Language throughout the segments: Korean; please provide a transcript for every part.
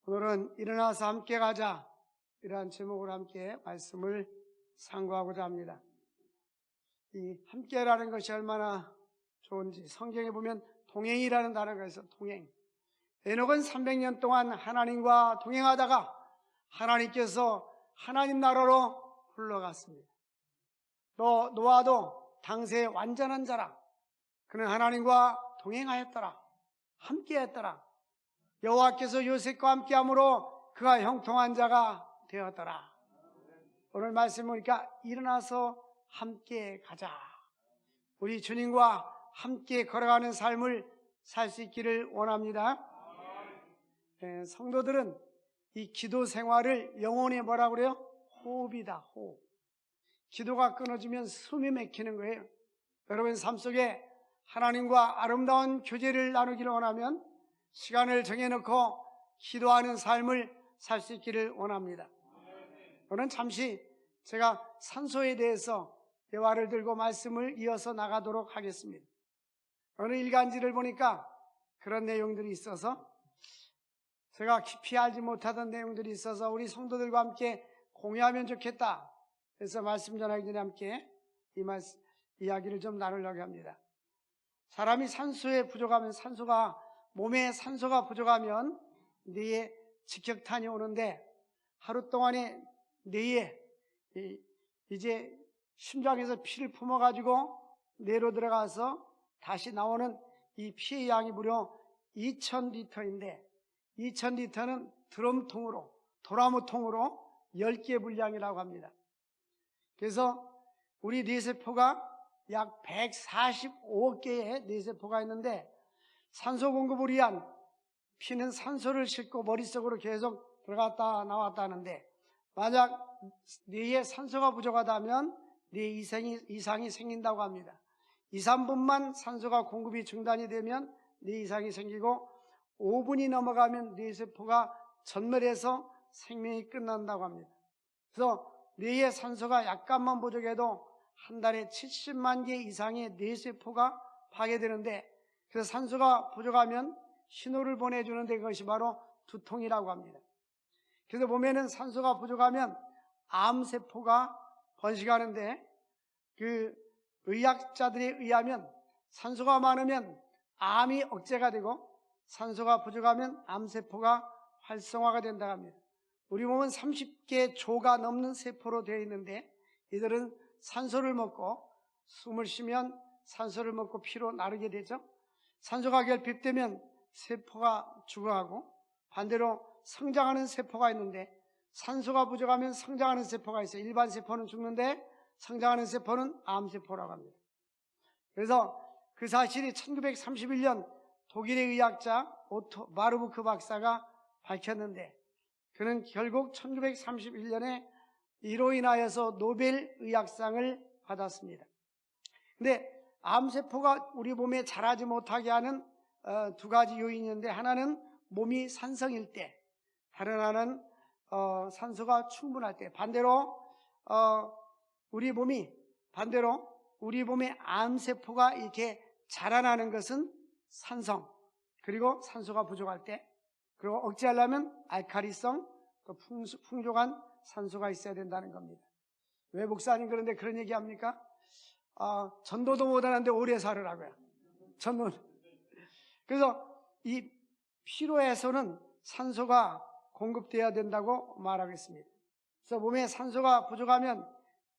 오늘은 일어나서 함께 가자, 이러한 제목으로 함께 말씀을 상고하고자 합니다. 이 함께라는 것이 얼마나 좋은지 성경에 보면 동행이라는 단어가 있어. 동행. 에녹은 300년 동안 하나님과 동행하다가 하나님께서 하나님 나라로 불러갔습니다. 또 노아도 당시의 완전한 자라. 그는 하나님과 동행하였더라. 함께했더라. 여호와께서 요셉과 함께함으로 그가 형통한 자가 되었더라. 오늘 말씀 보니까 일어나서 함께 가자. 우리 주님과 함께 걸어가는 삶을 살 수 있기를 원합니다. 성도들은 이 기도 생활을 영혼의 뭐라고 그래요? 호흡이다. 호흡. 기도가 끊어지면 숨이 막히는 거예요. 여러분 삶 속에 하나님과 아름다운 교제를 나누기를 원하면 시간을 정해놓고 기도하는 삶을 살 수 있기를 원합니다. 오늘은 잠시 제가 산소에 대해서 대화를 들고 말씀을 이어서 나가도록 하겠습니다. 어느 일간지를 보니까 그런 내용들이 있어서 제가 깊이 알지 못하던 내용들이 있어서 우리 성도들과 함께 공유하면 좋겠다. 그래서 말씀 전하기 전에 함께 이야기를 좀 나누려고 합니다. 사람이 산소에 부족하면 몸에 산소가 부족하면 뇌에 직격탄이 오는데 하루 동안에 뇌에 이제 심장에서 피를 품어가지고 뇌로 들어가서 다시 나오는 이 피의 양이 무려 2000리터인데 2000리터는 드럼통으로 도라무통으로 10개 분량이라고 합니다. 그래서 우리 뇌세포가 약 145억 개의 뇌세포가 있는데 산소 공급을 위한 피는 산소를 싣고 머릿속으로 계속 들어갔다 나왔다 하는데 만약 뇌에 산소가 부족하다면 뇌 이상이 생긴다고 합니다. 2, 3분만 산소가 공급이 중단이 되면 뇌 이상이 생기고 5분이 넘어가면 뇌세포가 전멸해서 생명이 끝난다고 합니다. 그래서 뇌에 산소가 약간만 부족해도 한 달에 70만 개 이상의 뇌세포가 파괴되는데 그래서 산소가 부족하면 신호를 보내주는데 그것이 바로 두통이라고 합니다. 그래서 보면은 산소가 부족하면 암세포가 번식하는데 그 의학자들에 의하면 산소가 많으면 암이 억제가 되고 산소가 부족하면 암세포가 활성화가 된다고 합니다. 우리 몸은 30개 조가 넘는 세포로 되어 있는데 이들은 산소를 먹고 숨을 쉬면 산소를 먹고 피로 나르게 되죠. 산소가 결핍되면 세포가 죽어가고 반대로 성장하는 세포가 있는데 산소가 부족하면 성장하는 세포가 있어요. 일반 세포는 죽는데 성장하는 세포는 암세포라고 합니다. 그래서 그 사실이 1931년 독일의 의학자 오토 마르부크 박사가 밝혔는데 그는 결국 1931년에 이로 인하여서 노벨 의학상을 받았습니다. 근데 암세포가 우리 몸에 자라지 못하게 하는 두 가지 요인이 있는데 하나는 몸이 산성일 때, 다른 하나는 산소가 충분할 때. 반대로 우리 몸에 암세포가 이렇게 자라나는 것은 산성, 그리고 산소가 부족할 때, 그리고 억제하려면 알칼리성, 또 풍족한 산소가 있어야 된다는 겁니다. 왜 목사님 그런데 그런 얘기 합니까? 전도도 못하는데 오래 살으라고요. 그래서 이 피로에서는 산소가 공급되어야 된다고 말하겠습니다. 그래서 몸에 산소가 부족하면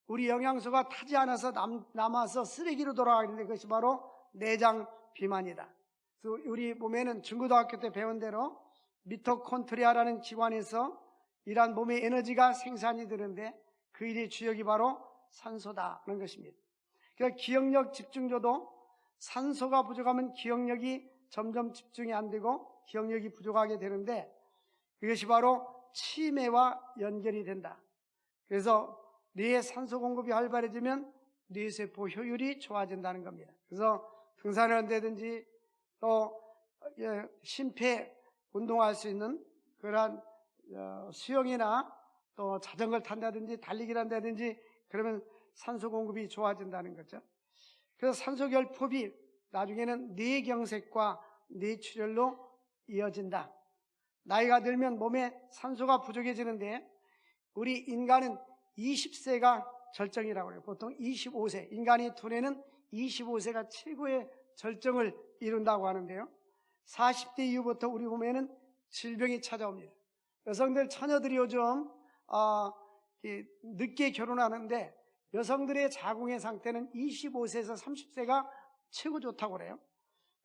우리 영양소가 타지 않아서 남아서 쓰레기로 돌아가는데 그것이 바로 내장 비만이다. 그래서 우리 몸에는 중고등학교 때 배운 대로 미토콘드리아라는 기관에서 이러한 몸의 에너지가 생산이 되는데 그 일의 주역이 바로 산소다는 것입니다. 그러니까 기억력 집중조도 산소가 부족하면 기억력이 점점 집중이 안 되고 기억력이 부족하게 되는데 이것이 바로 치매와 연결이 된다. 그래서 뇌의 산소 공급이 활발해지면 뇌세포 효율이 좋아진다는 겁니다. 그래서 등산을 한다든지 또 심폐 운동할 수 있는 그러한 수영이나 또 자전거를 탄다든지 달리기를 한다든지 그러면 산소 공급이 좋아진다는 거죠. 그래서 산소 결핍이 나중에는 뇌경색과 뇌출혈로 이어진다. 나이가 들면 몸에 산소가 부족해지는데 우리 인간은 20세가 절정이라고 해요. 보통 25세, 인간의 두뇌는 25세가 최고의 절정을 이룬다고 하는데요. 40대 이후부터 우리 몸에는 질병이 찾아옵니다. 여성들, 처녀들이 요즘 늦게 결혼하는데 여성들의 자궁의 상태는 25세에서 30세가 최고 좋다고 그래요.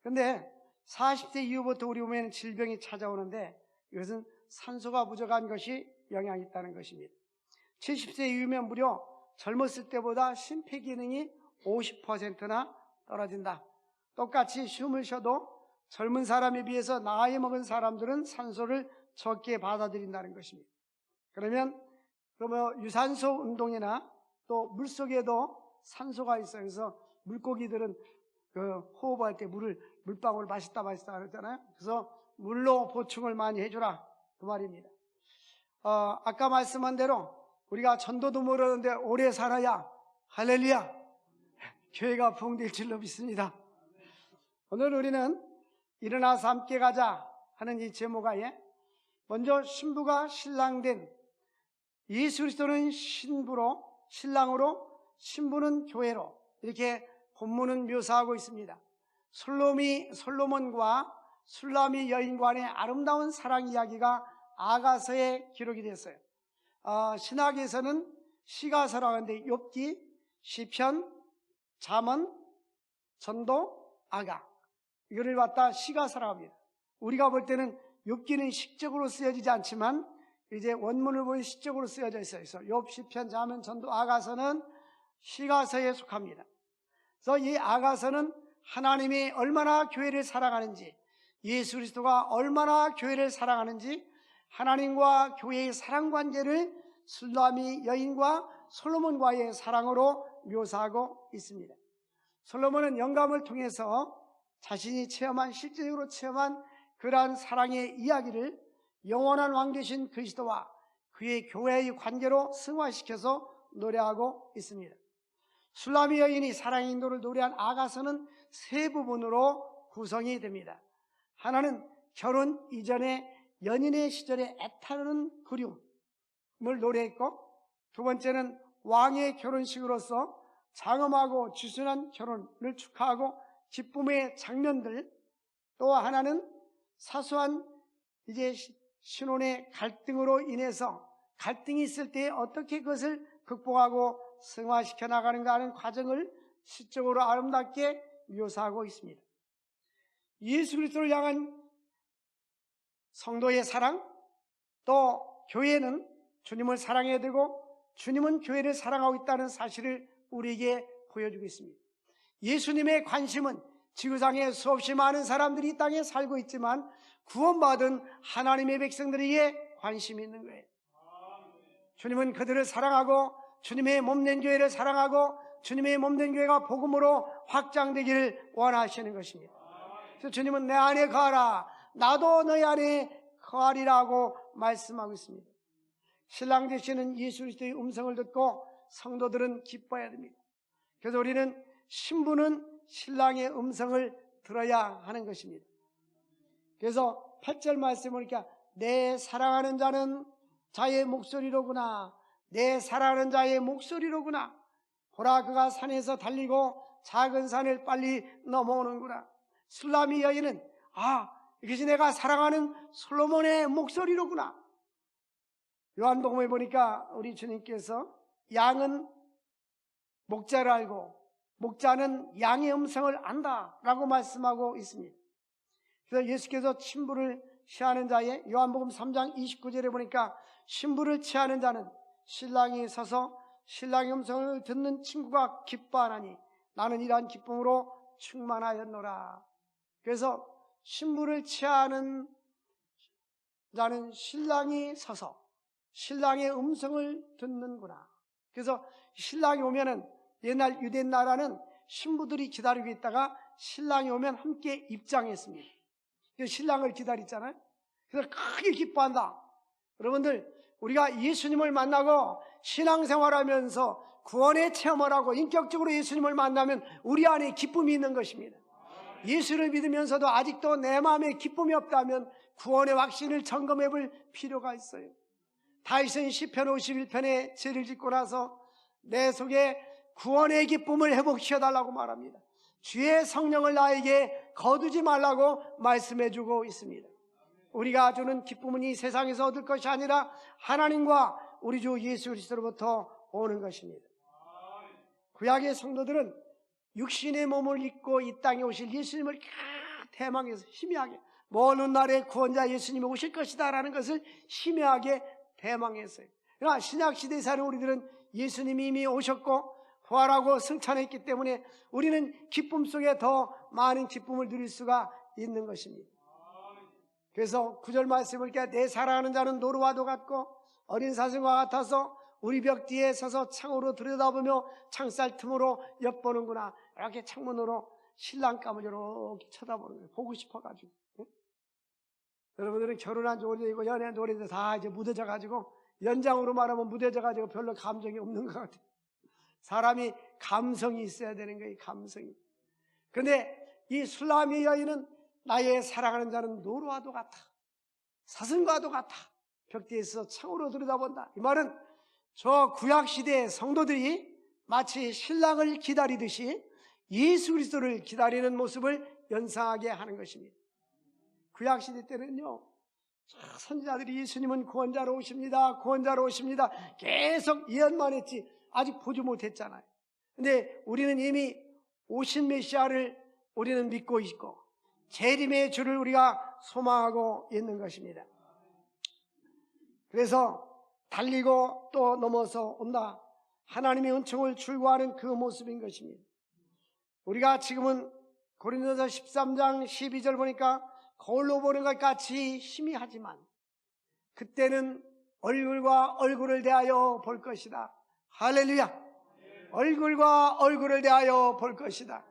그런데 40대 이후부터 우리 몸에는 질병이 찾아오는데 이것은 산소가 부족한 것이 영향이 있다는 것입니다. 70세 이후면 무려 젊었을 때보다 심폐기능이 50%나 떨어진다. 똑같이 숨을 쉬어도 젊은 사람에 비해서 나이 먹은 사람들은 산소를 적게 받아들인다는 것입니다. 그러면 유산소 운동이나 또 물속에도 산소가 있어요. 그래서 물고기들은 호흡할 때 물방울 맛있다 그러잖아요. 그래서 물로 보충을 많이 해주라 그 말입니다. 아까 말씀한 대로 우리가 전도도 모르는데 오래 살아야 할렐루야 교회가 부흥될 줄로 믿습니다. 오늘 우리는 일어나서 함께 가자 하는 이 제목하에 먼저 신부가 신랑된 예수 그리스도는 신랑으로 신부는 교회로 이렇게 본문은 묘사하고 있습니다. 솔로몬과 술람이 여인 간의 아름다운 사랑 이야기가 아가서에 기록이 됐어요. 신학에서는 시가서라고 하는데 욥기, 시편, 잠언, 전도, 아가 이거를 갖다 시가서라고 합니다. 우리가 볼 때는 욥기는 시적으로 쓰여지지 않지만 이제 원문을 보면 시적으로 쓰여져 있어요. 그래서 욥, 시편, 잠언, 전도, 아가서는 시가서에 속합니다. 그래서 이 아가서는 하나님이 얼마나 교회를 사랑하는지, 예수 그리스도가 얼마나 교회를 사랑하는지 하나님과 교회의 사랑 관계를 술람이 여인과 솔로몬과의 사랑으로 묘사하고 있습니다. 솔로몬은 영감을 통해서 자신이 실질적으로 체험한 그러한 사랑의 이야기를 영원한 왕 되신 그리스도와 그의 교회의 관계로 승화시켜서 노래하고 있습니다. 술람이 여인이 사랑의 인도를 노래한 아가서는 세 부분으로 구성이 됩니다. 하나는 결혼 이전에 연인의 시절에 애타는 그리움을 노래했고, 두 번째는 왕의 결혼식으로서 장엄하고 지순한 결혼을 축하하고 기쁨의 장면들, 또 하나는 사소한 이제 신혼의 갈등으로 인해서 갈등이 있을 때 어떻게 그것을 극복하고 승화시켜 나가는가 하는 과정을 시적으로 아름답게 묘사하고 있습니다. 예수 그리스도를 향한 성도의 사랑, 또 교회는 주님을 사랑해야 되고 주님은 교회를 사랑하고 있다는 사실을 우리에게 보여주고 있습니다. 예수님의 관심은 지구상에 수없이 많은 사람들이 이 땅에 살고 있지만 구원받은 하나님의 백성들에게 관심이 있는 거예요. 주님은 그들을 사랑하고 주님의 몸된 교회를 사랑하고 주님의 몸된 교회가 복음으로 확장되기를 원하시는 것입니다. 그래서 주님은 내 안에 거하라, 나도 너희 안에 거하리라고 말씀하고 있습니다. 신랑 되시는 예수 그리스도의 음성을 듣고 성도들은 기뻐해야 됩니다. 그래서 우리는 신부는 신랑의 음성을 들어야 하는 것입니다. 그래서 8절 말씀을 보니까 내 사랑하는 자는 자의 목소리로구나, 내 사랑하는 자의 목소리로구나. 보라, 그가 산에서 달리고 작은 산을 빨리 넘어오는구나. 술람이 여인은 이것이 내가 사랑하는 솔로몬의 목소리로구나. 요한복음에 보니까 우리 주님께서 양은 목자를 알고 목자는 양의 음성을 안다라고 말씀하고 있습니다. 그래서 예수께서 신부를 취하는 자의 요한복음 3장 29절에 보니까 신부를 취하는 자는 신랑이 서서 신랑의 음성을 듣는 친구가 기뻐하나니 나는 이러한 기쁨으로 충만하였노라. 그래서 신부를 취하는 자는 신랑이 서서 신랑의 음성을 듣는구나. 그래서 신랑이 오면은 옛날 유대 나라는 신부들이 기다리고 있다가 신랑이 오면 함께 입장했습니다. 그래서 신랑을 기다렸잖아요. 그래서 크게 기뻐한다. 여러분들, 우리가 예수님을 만나고 신앙생활하면서 구원의 체험을 하고 인격적으로 예수님을 만나면 우리 안에 기쁨이 있는 것입니다. 예수를 믿으면서도 아직도 내 마음에 기쁨이 없다면 구원의 확신을 점검해 볼 필요가 있어요. 다윗은 시편 51편에 죄를 짓고 나서 내 속에 구원의 기쁨을 회복시켜달라고 말합니다. 주의 성령을 나에게 거두지 말라고 말씀해 주고 있습니다. 우리가 주는 기쁨은 이 세상에서 얻을 것이 아니라 하나님과 우리 주 예수 그리스도로부터 오는 것입니다. 구약의 성도들은 육신의 몸을 입고 이 땅에 오실 예수님을 대망해서 희미하게, 먼 훗날에 구원자 예수님이 오실 것이다 라는 것을 희미하게 대망했어요. 그러나 신약시대에 사는 우리들은 예수님이 이미 오셨고 부활하고 승천했기 때문에 우리는 기쁨 속에 더 많은 기쁨을 누릴 수가 있는 것입니다. 그래서 9절 말씀을 보니까 내 사랑하는 자는 노루와도 같고 어린 사슴과 같아서 우리 벽 뒤에 서서 창으로 들여다보며 창살 틈으로 엿보는구나. 이렇게 창문으로 신랑감을 이렇게 쳐다보는 거예요. 보고 싶어가지고. 네? 여러분들은 결혼한 지 오래되고 연애한 지 오래돼서 다 이제 무뎌져가지고, 연장으로 말하면 무뎌져가지고 별로 감정이 없는 것 같아요. 사람이 감성이 있어야 되는 거예요. 감성이. 근데 이 술라미 여인은 나의 사랑하는 자는 노루와도 같아, 사슴과도 같아, 벽 뒤에서 창으로 들여다본다. 이 말은 저 구약시대의 성도들이 마치 신랑을 기다리듯이 예수 그리스도를 기다리는 모습을 연상하게 하는 것입니다. 구약시대 때는요, 선지자들이 예수님은 구원자로 오십니다, 구원자로 오십니다 계속 예언만 했지 아직 보지 못했잖아요. 근데 우리는 이미 오신 메시아를 우리는 믿고 있고 재림의 주를 우리가 소망하고 있는 것입니다. 그래서 달리고 또 넘어서 온다, 하나님의 은총을 출구하는 그 모습인 것입니다. 우리가 지금은 고린도서 13장 12절 보니까 거울로 보는 것 같이 희미하지만 그때는 얼굴과 얼굴을 대하여 볼 것이다. 할렐루야. 얼굴과 얼굴을 대하여 볼 것이다.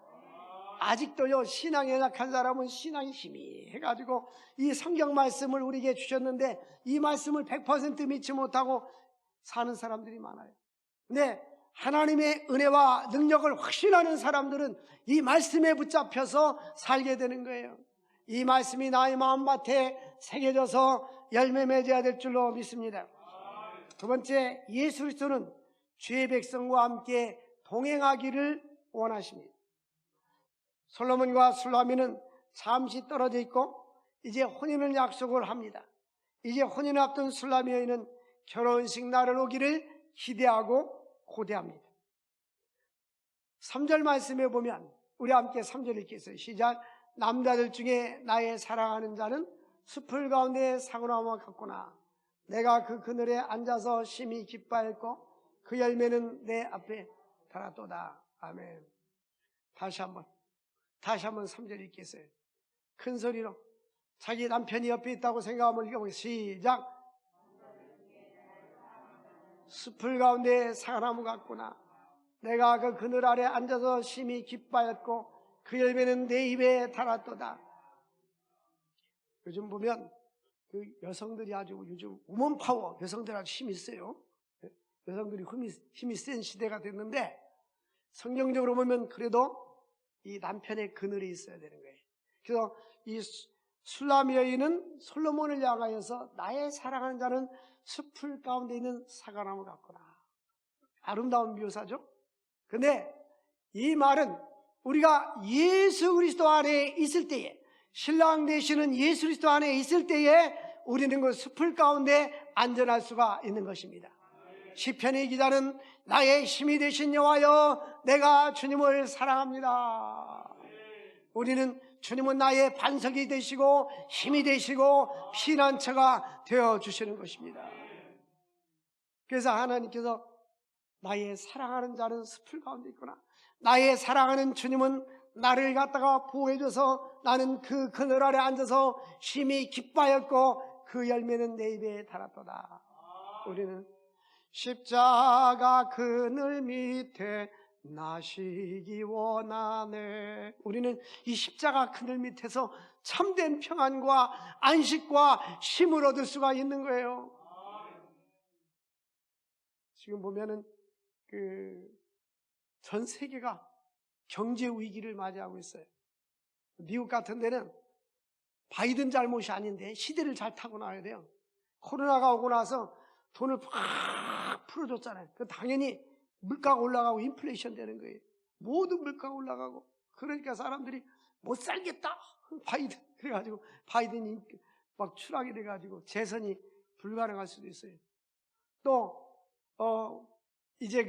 아직도요, 신앙이 연약한 사람은 신앙이 희미해가지고 이 성경 말씀을 우리에게 주셨는데 이 말씀을 100% 믿지 못하고 사는 사람들이 많아요. 근데 하나님의 은혜와 능력을 확신하는 사람들은 이 말씀에 붙잡혀서 살게 되는 거예요. 이 말씀이 나의 마음밭에 새겨져서 열매 맺어야 될 줄로 믿습니다. 두 번째, 예수 그리스도는 주의 백성과 함께 동행하기를 원하십니다. 솔로몬과 술라미는 잠시 떨어져 있고 이제 혼인을 약속을 합니다. 이제 혼인을 앞둔 술라미 여인은 결혼식 날을 오기를 기대하고 고대합니다. 3절 말씀에 보면 우리 함께 3절 읽겠어요. 시작. 남자들 중에 나의 사랑하는 자는 숲을 가운데 사구나무와 같구나. 내가 그 그늘에 앉아서 심히 기뻐했고 그 열매는 내 앞에 달았도다. 아멘. 다시 한번 3절 읽겠어요. 큰 소리로 자기 남편이 옆에 있다고 생각하면 읽어보겠습니다. 시작. 숲을 가운데 사과나무 같구나. 내가 그 그늘 아래 앉아서 심히 기뻐했고 그 열매는 내 입에 달았도다. 요즘 보면 그 여성들이 아주 요즘 우먼 파워, 여성들 아주 힘이 있어요. 여성들이 힘이 센 시대가 됐는데 성경적으로 보면 그래도 이 남편의 그늘이 있어야 되는 거예요. 그래서 이 술라미 여인은 솔로몬을 향하여서 나의 사랑하는 자는 숲을 가운데 있는 사과나무 같구나. 아름다운 묘사죠. 근데 이 말은 우리가 예수 그리스도 안에 있을 때에, 신랑 되시는 예수 그리스도 안에 있을 때에 우리는 그 숲을 가운데 안전할 수가 있는 것입니다. 시편의 기자는 나의 힘이 되신 여호와여 내가 주님을 사랑합니다. 우리는 주님은 나의 반석이 되시고 힘이 되시고 피난처가 되어주시는 것입니다. 그래서 하나님께서 나의 사랑하는 자는 숲을 가운데 있구나. 나의 사랑하는 주님은 나를 갖다가 보호해줘서 나는 그 그늘 아래 앉아서 심히 기뻐하였고 그 열매는 내 입에 달았도다. 우리는 십자가 그늘 밑에 나시기 원하네. 우리는 이 십자가 그늘 밑에서 참된 평안과 안식과 쉼을 얻을 수가 있는 거예요. 지금 보면은 전 세계가 경제 위기를 맞이하고 있어요. 미국 같은 데는 바이든 잘못이 아닌데 시대를 잘 타고 나야 돼요. 코로나가 오고 나서 돈을 팍 풀어줬잖아요. 그 당연히 물가가 올라가고 인플레이션 되는 거예요. 모든 물가가 올라가고. 그러니까 사람들이 못 살겠다. 바이든. 그래가지고 바이든이 막 추락이 돼가지고 재선이 불가능할 수도 있어요. 또, 이제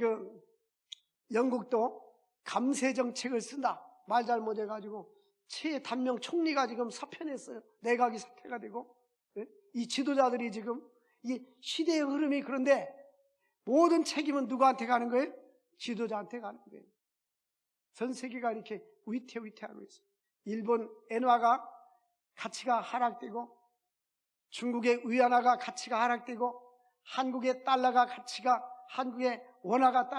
영국도 감세 정책을 쓴다. 말 잘못해가지고 최단명 총리가 지금 사표냈어요. 내각이 사퇴가 되고. 이 지도자들이 지금 이 시대의 흐름이 그런데 모든 책임은 누구한테 가는 거예요? 지도자한테 가는 거예요. 전 세계가 이렇게 위태위태하고 있어요. 일본 엔화가 가치가 하락되고 중국의 위안화가 가치가 하락되고 한국의 달러가 가치가 한국의 원화가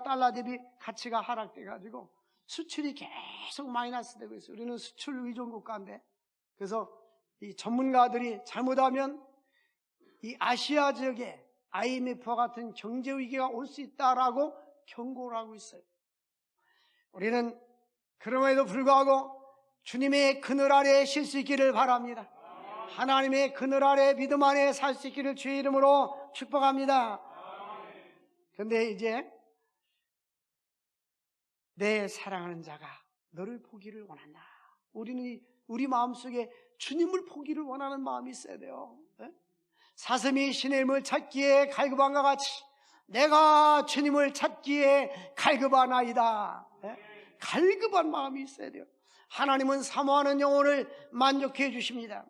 달러 대비 가치가 하락돼 가지고 수출이 계속 마이너스 되고 있어요. 우리는 수출 의존 국가인데 그래서 이 전문가들이 잘못하면 이 아시아 지역에 IMF와 같은 경제 위기가 올 수 있다라고 경고를 하고 있어요. 우리는 그럼에도 불구하고 주님의 그늘 아래에 쉴 수 있기를 바랍니다. 하나님의 그늘 아래 믿음 안에 살 수 있기를 주의 이름으로 축복합니다. 그런데 이제 내 사랑하는 자가 너를 보기를 원한다. 우리는 우리 마음속에 주님을 보기를 원하는 마음이 있어야 돼요. 사슴이 시냇물 찾기에 갈급한과 같이 내가 주님을 찾기에 갈급하나이다. 갈급한 마음이 있어야 돼요. 하나님은 사모하는 영혼을 만족해 주십니다.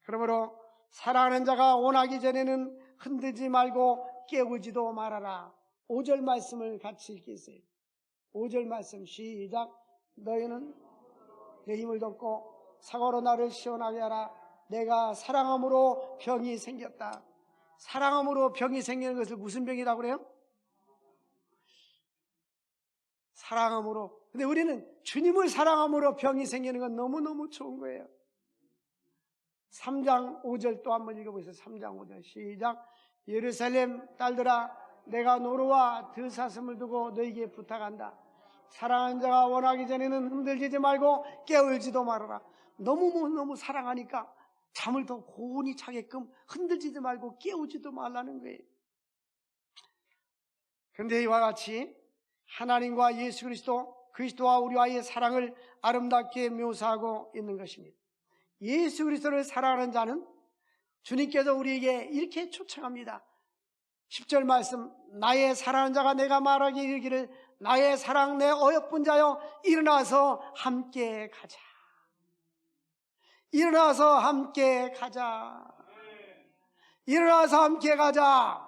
그러므로 사랑하는 자가 원하기 전에는 흔들지 말고 깨우지도 말아라. 5절 말씀을 같이 읽겠어요. 5절 말씀 시작. 너희는 내 힘을 덮고 사과로 나를 시원하게 하라. 내가 사랑함으로 병이 생겼다. 사랑함으로 병이 생기는 것을 무슨 병이라고 그래요? 사랑함으로. 근데 우리는 주님을 사랑함으로 병이 생기는 건 너무너무 좋은 거예요. 3장 5절 또 한번 읽어보세요. 3장 5절 시작. 예루살렘 딸들아 내가 노루와 들사슴을 두고 너에게 부탁한다. 사랑하는 자가 원하기 전에는 흔들리지 말고 깨울지도 말아라. 너무 사랑하니까 잠을 더 고온히 자게끔 흔들지도 말고 깨우지도 말라는 거예요. 그런데 이와 같이 하나님과 예수 그리스도와 우리와의 사랑을 아름답게 묘사하고 있는 것입니다. 예수 그리스도를 사랑하는 자는 주님께서 우리에게 이렇게 초청합니다. 10절 말씀 나의 사랑하는 자가 내가 말하기 이르기를 나의 사랑 내 어여쁜 자여 일어나서 함께 가자. 일어나서 함께 가자. 일어나서 함께 가자.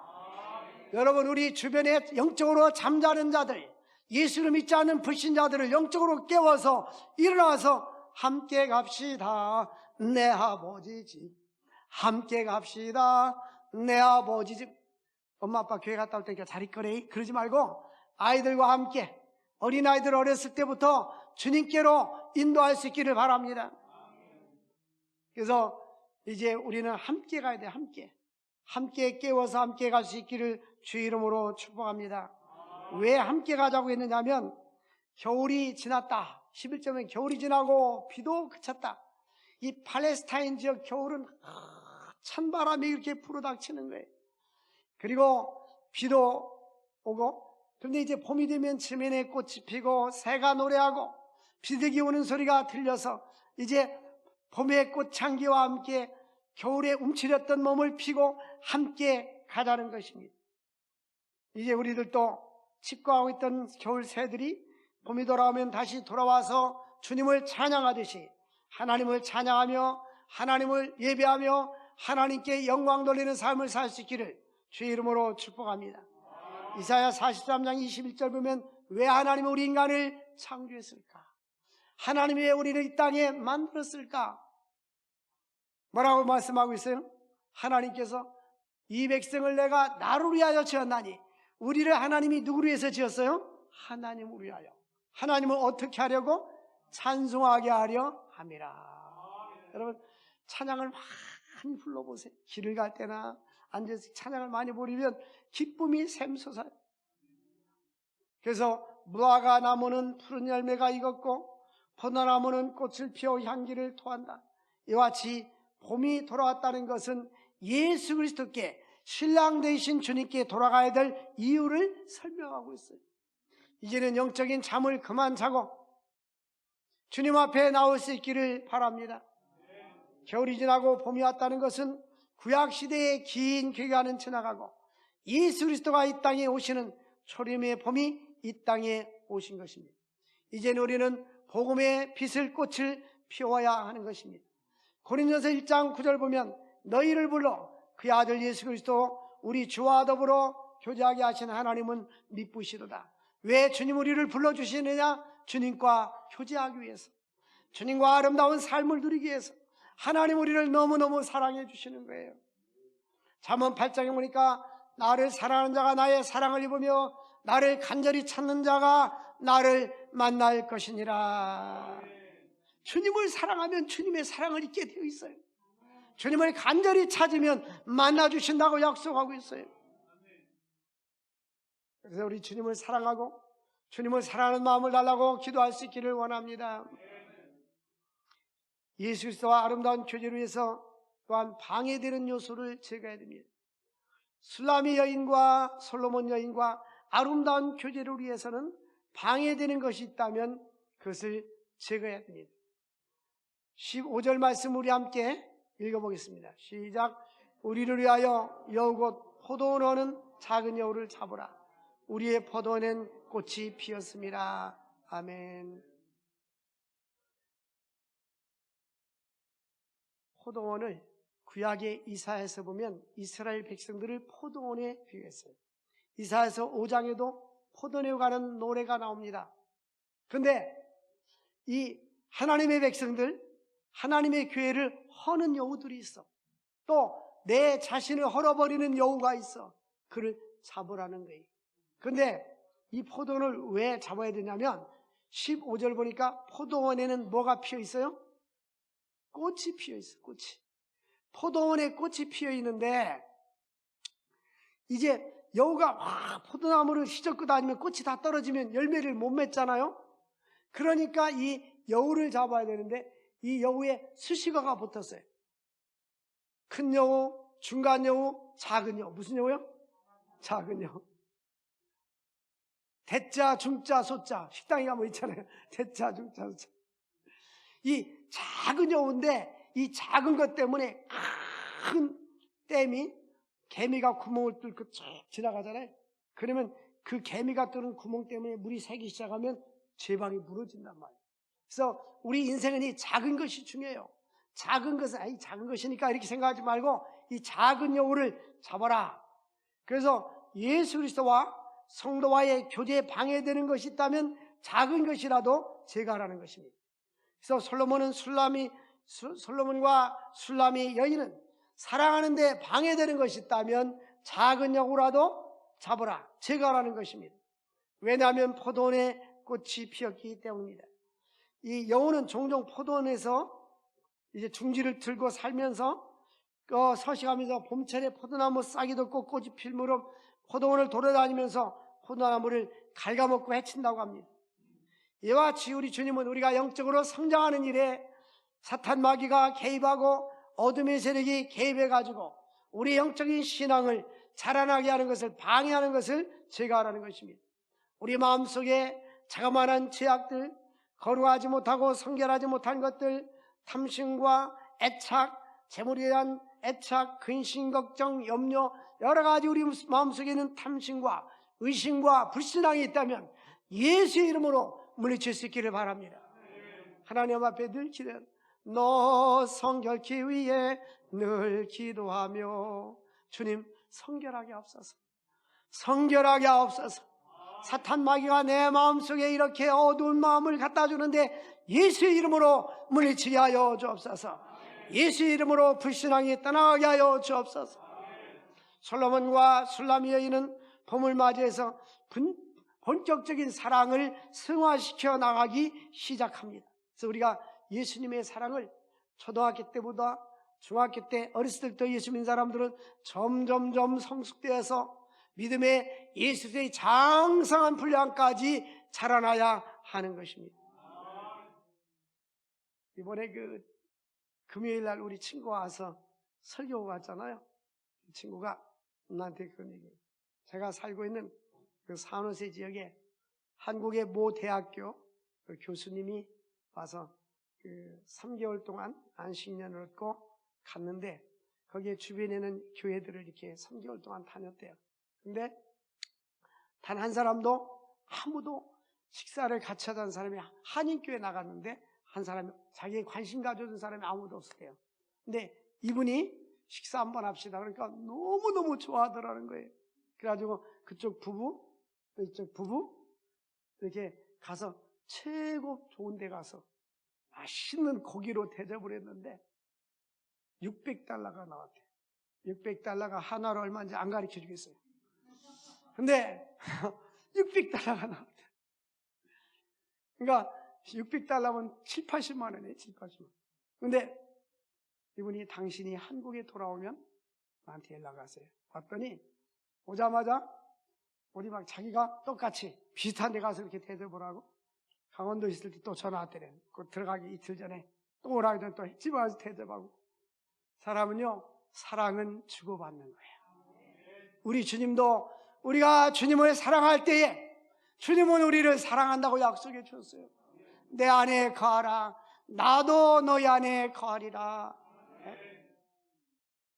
여러분 우리 주변에 영적으로 잠자는 자들 예수를 믿지 않는 불신자들을 영적으로 깨워서 일어나서 함께 갑시다. 내 아버지 집 함께 갑시다. 내 아버지 집. 엄마 아빠 교회 갔다 올 때니까 잘 있거래 그러지 말고 아이들과 함께 어린아이들 어렸을 때부터 주님께로 인도할 수 있기를 바랍니다. 그래서 이제 우리는 함께 가야 돼. 함께 깨워서 함께 갈 수 있기를 주 이름으로 축복합니다. 왜 함께 가자고 했느냐면 겨울이 지났다. 11절은 겨울이 지나고 비도 그쳤다. 이 팔레스타인 지역 겨울은 찬바람이 이렇게 불어닥치는 거예요. 그리고 비도 오고 그런데 이제 봄이 되면 지면에 꽃이 피고 새가 노래하고 비둘기 우는 소리가 들려서 이제 봄의 꽃향기와 함께 겨울에 움츠렸던 몸을 피고 함께 가자는 것입니다. 이제 우리들도 칩거하고 있던 겨울 새들이 봄이 돌아오면 다시 돌아와서 주님을 찬양하듯이 하나님을 찬양하며 하나님을 예배하며 하나님께 영광 돌리는 삶을 살 수 있기를 주의 이름으로 축복합니다. 이사야 43장 21절 보면 왜 하나님은 우리 인간을 창조했을까? 하나님이 왜 우리를 이 땅에 만들었을까? 뭐라고 말씀하고 있어요? 하나님께서 이 백성을 내가 나를 위하여 지었나니 우리를 하나님이 누구를 위해서 지었어요? 하나님을 위하여. 하나님은 어떻게 하려고? 찬송하게 하려 함이라. 여러분 찬양을 많이 불러보세요. 길을 갈 때나 앉아서 찬양을 많이 부르면 기쁨이 샘솟아요. 그래서 무화과 나무는 푸른 열매가 익었고 포도나무는 꽃을 피워 향기를 토한다. 이와 같이 봄이 돌아왔다는 것은 예수 그리스도께 신랑 되신 주님께 돌아가야 될 이유를 설명하고 있어요. 이제는 영적인 잠을 그만 자고 주님 앞에 나올 수 있기를 바랍니다. 겨울이 지나고 봄이 왔다는 것은 구약시대의 긴 기간은 지나가고 예수 그리스도가 이 땅에 오시는 초림의 봄이 이 땅에 오신 것입니다. 이제는 우리는 복음의 빛을 꽃을 피워야 하는 것입니다. 고린도서 1장 9절 보면 너희를 불러 그의 아들 예수 그리스도 우리 주와 더불어 교제하게 하신 하나님은 미쁘시도다. 왜 주님 우리를 불러주시느냐? 주님과 교제하기 위해서, 주님과 아름다운 삶을 누리기 위해서. 하나님 우리를 너무너무 사랑해 주시는 거예요. 잠언 8장에 보니까 나를 사랑하는 자가 나의 사랑을 입으며 나를 간절히 찾는 자가 나를 만날 것이니라. 주님을 사랑하면 주님의 사랑을 잊게 되어 있어요. 주님을 간절히 찾으면 만나주신다고 약속하고 있어요. 그래서 우리 주님을 사랑하고 주님을 사랑하는 마음을 달라고 기도할 수 있기를 원합니다. 예수 그리스도와 아름다운 교제를 위해서 또한 방해되는 요소를 제거해야 됩니다. 술라미 여인과 솔로몬 여인과 아름다운 교제를 위해서는 방해되는 것이 있다면 그것을 제거해야 됩니다. 15절 말씀 우리 함께 읽어보겠습니다. 시작. 우리를 위하여 여우 곧 포도원 어는 작은 여우를 잡으라. 우리의 포도원엔 꽃이 피었습니다. 아멘. 포도원을 구약의 이사야에서 보면 이스라엘 백성들을 포도원에 비유했어요. 이사야서 5장에도 포도원에 가는 노래가 나옵니다. 그런데 이 하나님의 백성들, 하나님의 교회를 허는 여우들이 있어. 또 내 자신을 헐어버리는 여우가 있어. 그를 잡으라는 거예요. 그런데 이 포도원을 왜 잡아야 되냐면 15절 보니까 포도원에는 뭐가 피어 있어요? 꽃이 피어 있어. 꽃이. 포도원에 꽃이 피어 있는데 이제 여우가 막 포도나무를 휘젓고 다니면 꽃이 다 떨어지면 열매를 못 맺잖아요. 그러니까 이 여우를 잡아야 되는데 이 여우에 수식어가 붙었어요. 큰 여우, 중간 여우, 작은 여우. 무슨 여우요? 작은 여우. 대자, 중자, 소자. 식당에 가면 있잖아요. 대자, 중자, 소자. 이 작은 여우인데 이 작은 것 때문에 큰 댐이 개미가 구멍을 뚫고 쭉 지나가잖아요. 그러면 그 개미가 뚫은 구멍 때문에 물이 새기 시작하면 제방이 무너진단 말이에요. 그래서 우리 인생은 이 작은 것이 중요해요. 작은 것은 아이 작은 것이니까 이렇게 생각하지 말고 이 작은 여우를 잡아라. 그래서 예수 그리스도와 성도와의 교제에 방해되는 것이 있다면 작은 것이라도 제거하라는 것입니다. 그래서 솔로몬과 술라미 여인은 사랑하는데 방해되는 것이 있다면 작은 여우라도 잡으라, 제거하라는 것입니다. 왜냐하면 포도원에 꽃이 피었기 때문입니다. 이 여우는 종종 포도원에서 이제 둥지를 들고 살면서 서식하면서 봄철에 포도나무 싹이 돋고 꽃이 필 무렵 포도원을 돌아다니면서 포도나무를 갉아먹고 해친다고 합니다. 이와 같이 우리 주님은 우리가 영적으로 성장하는 일에 사탄 마귀가 개입하고 어둠의 세력이 개입해가지고 우리 영적인 신앙을 자라나게 하는 것을 방해하는 것을 제거하라는 것입니다. 우리 마음속에 자그마한 죄악들, 거룩하지 못하고 성결하지 못한 것들, 탐심과 애착, 재물에 대한 애착, 근심, 걱정, 염려, 여러 가지 우리 마음속에 있는 탐심과 의심과 불신앙이 있다면 예수의 이름으로 물리칠 수 있기를 바랍니다. 하나님 앞에 늘 기도해요. 너 성결케 위해 늘 기도하며 주님 성결하게 하옵소서. 성결하게 하옵소서. 사탄 마귀가 내 마음속에 이렇게 어두운 마음을 갖다 주는데 예수의 이름으로 물리치게 하여 주옵소서. 예수의 이름으로 불신앙이 떠나가게 하여 주옵소서. 솔로몬과 술라미 여인은 봄을 맞이해서 본격적인 사랑을 승화시켜 나가기 시작합니다. 그래서 우리가 예수님의 사랑을 초등학교 때보다 중학교 때 어렸을 때부터 예수 믿는 사람들은 점점점 성숙되어서 믿음의 예수의 장성한 분량까지 자라나야 하는 것입니다. 이번에 금요일 날 우리 친구가 와서 설교 갔잖아요. 그 친구가 나한테 그런 얘기예요. 제가 살고 있는 그 산호세 지역에 한국의 모 대학교 그 교수님이 와서 3개월 동안 안식년을 얻고 갔는데 거기에 주변에는 교회들을 이렇게 3개월 동안 다녔대요. 근데 단 한 사람도 아무도 식사를 같이 하던 사람이 한인교회 나갔는데 한 사람이 자기에 관심 가져준 사람이 아무도 없었대요. 근데 이분이 식사 한번 합시다. 그러니까 너무너무 좋아하더라는 거예요. 그래가지고 그쪽 부부, 이쪽 부부 이렇게 가서 최고 좋은 데 가서 맛있는 고기로 대접을 했는데 $600가 나왔대요. $600가 하나로 얼마인지 안 가르쳐 주겠어요. 근데 $600가 나왔대요. 그러니까 $600면 7, 80만 원이에요. 7, 80만 원. 근데 이분이 당신이 한국에 돌아오면 나한테 연락 왔어요. 왔더니 오자마자 우리 막 자기가 똑같이 비슷한 데 가서 이렇게 대접을 하고 강원도 있을 때 또 전화 왔더래. 그 들어가기 이틀 전에 또 오라 그러더니 또 집에 와서 대접하고. 사람은요, 사랑은 주고받는 거예요. 우리 주님도 우리가 주님을 사랑할 때에 주님은 우리를 사랑한다고 약속해 주셨어요. 내 안에 거하라. 나도 너희 안에 거하리라.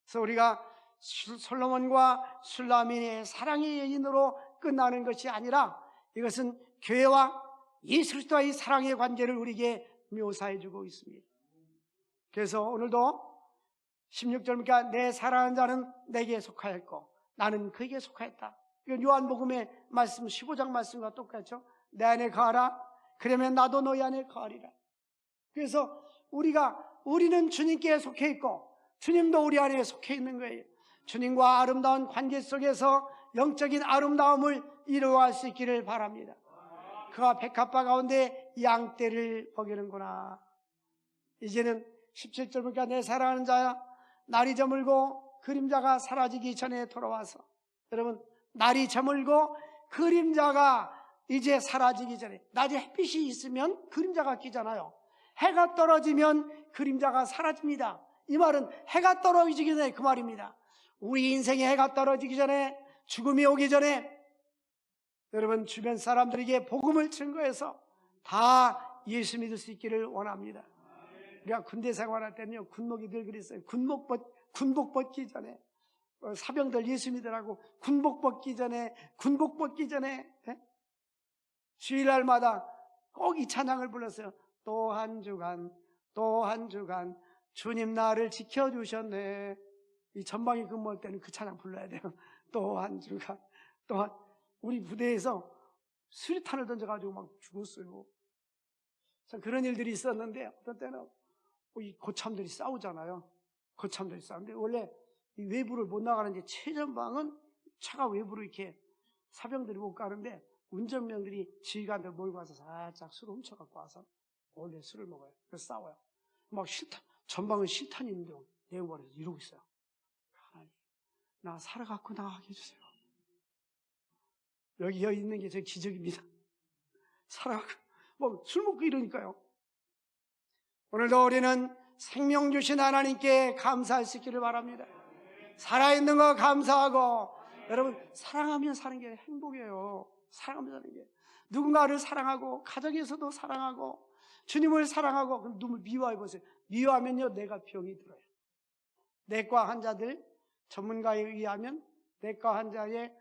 그래서 우리가 솔로몬과 술라민의 사랑의 여인으로 끝나는 것이 아니라 이것은 교회와 예수 그리스도와의 사랑의 관계를 우리에게 묘사해 주고 있습니다. 그래서 오늘도 16절이니까 내 사랑하는 자는 내게 속하였고 나는 그에게 속하였다. 이건 요한복음의 말씀 15장 말씀과 똑같죠. 내 안에 거하라. 그러면 나도 너희 안에 거하리라. 그래서 우리는 주님께 속해 있고 주님도 우리 안에 속해 있는 거예요. 주님과 아름다운 관계 속에서 영적인 아름다움을 이루어갈 수 있기를 바랍니다. 그가 백합화 가운데 양떼를 먹이는구나. 이제는 17절 보니까 내 사랑하는 자야 날이 저물고 그림자가 사라지기 전에 돌아와서, 여러분 날이 저물고 그림자가 이제 사라지기 전에, 낮에 햇빛이 있으면 그림자가 끼잖아요. 해가 떨어지면 그림자가 사라집니다. 이 말은 해가 떨어지기 전에 그 말입니다. 우리 인생에 해가 떨어지기 전에, 죽음이 오기 전에 여러분 주변 사람들에게 복음을 증거해서 다 예수 믿을 수 있기를 원합니다. 우리가 군대 생활할 때는요, 군복이 늘 그랬어요. 군복 벗기 전에 사병들 예수 믿으라고 군복 벗기 전에 예? 주일날마다 꼭 이 찬양을 불렀어요. 또 한 주간 주님 나를 지켜주셨네. 이 전방에 근무할 때는 그 찬양 불러야 돼요. 또 한 주간 우리 부대에서 수류탄을 던져가지고 막 죽었어요. 그런 일들이 있었는데 어떤 때는 이 고참들이 싸우잖아요. 고참들이 싸우는데 원래 이 외부를 못 나가는데 최전방은 차가 외부로 이렇게 사병들이 못 가는데 운전병들이 지휘관들 몰고 와서 살짝 술을 훔쳐갖고 와서 원래 술을 먹어요. 그래서 싸워요. 막 실탄, 전방은 실탄이 있는데 내어버려서 이러고 있어요. 하나님, 나 살아갖고 나가게 해주세요. 여기 있는 게 제 기적입니다. 살아갖고 술 먹고 이러니까요. 오늘도 우리는 생명 주신 하나님께 감사할 수 있기를 바랍니다. 살아있는 거 감사하고, 여러분 사랑하면 사는 게 행복이에요. 사랑하면 사는 게, 누군가를 사랑하고 가정에서도 사랑하고 주님을 사랑하고. 그럼 누굴 미워해 보세요. 미워하면요 내가 병이 들어요. 내과 환자들 전문가에 의하면 내과 환자의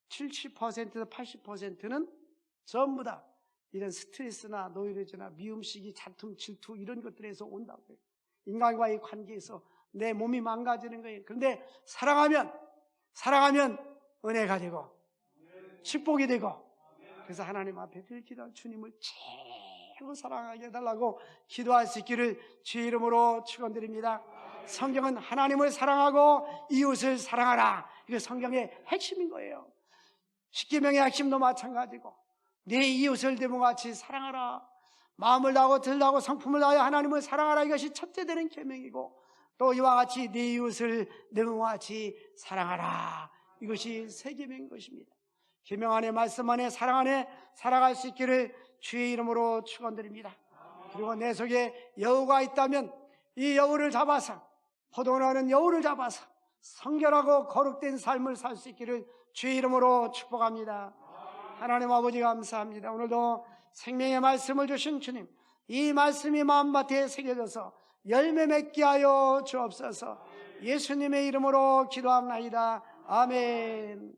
70%에서 80%는 전부 다 이런 스트레스나 노이로제나 미움시기, 다툼, 질투 이런 것들에서 온다고 해요. 인간과의 관계에서 내 몸이 망가지는 거예요. 그런데 사랑하면 은혜가 되고 축복이 되고, 그래서 하나님 앞에 늘 기도할 주님을 최고 사랑하게 해달라고 기도할 수 있기를 주의 이름으로 축원드립니다. 성경은 하나님을 사랑하고 이웃을 사랑하라, 이게 성경의 핵심인 거예요. 십계명의 핵심도 마찬가지고, 네 이웃을 내 몸같이 사랑하라, 마음을 다하고 들다하고 성품을 다하여 하나님을 사랑하라, 이것이 첫째 되는 계명이고, 또 이와 같이 네 이웃을 내 몸같이 사랑하라, 이것이 세 계명인 것입니다. 계명 안에, 말씀 안에, 사랑 안에 살아갈 수 있기를 주의 이름으로 축원드립니다. 그리고 내 속에 여우가 있다면 이 여우를 잡아서, 포도나는 여우를 잡아서 성결하고 거룩된 삶을 살 수 있기를 주의 이름으로 축복합니다. 하나님 아버지 감사합니다. 오늘도 생명의 말씀을 주신 주님, 이 말씀이 마음밭에 새겨져서 열매 맺게 하여 주옵소서. 예수님의 이름으로 기도합나이다. 아멘.